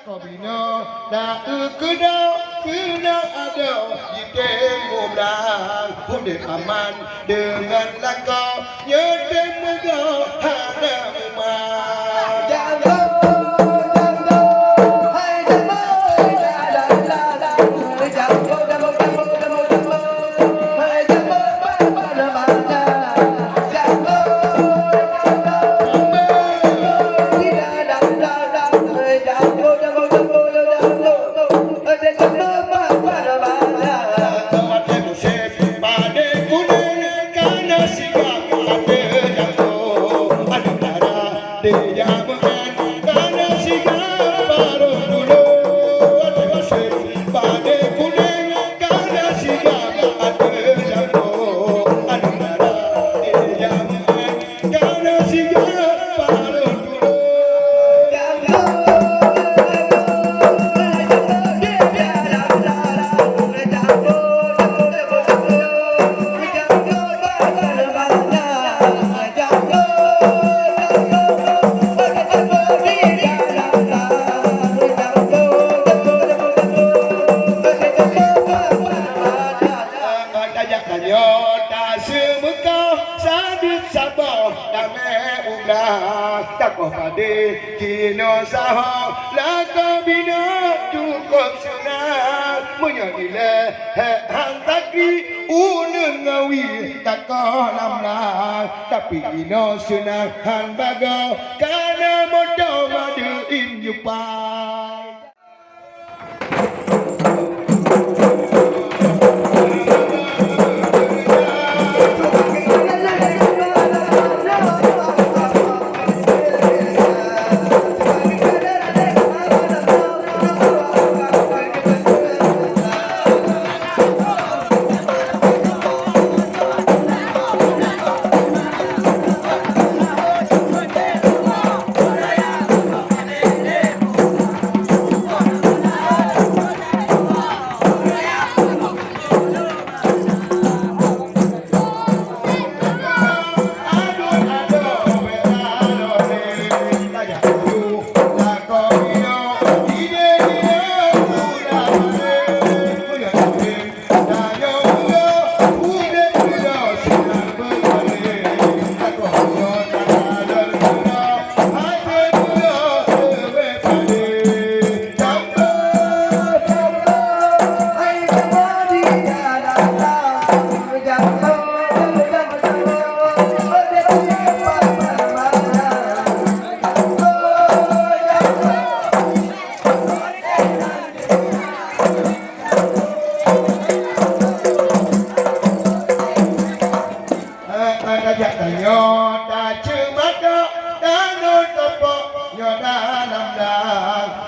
kau bina dah kena ada di temu belang Hudik aman dengan langkah Nyedem negara ada rumah Takoh pade kino saho laga bina cukup sunat menyadile hang takri unun ngawi takoh lamlah tapi kino sunat hang bago kana modo madu injupai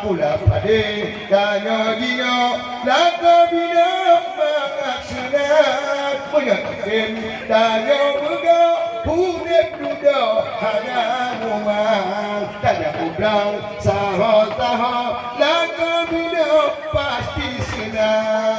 pula pade danyo gino laga bina mengaksana penyakin danyo muda hudip duda hanya rumah tanya ublang saho laga bina pasti senang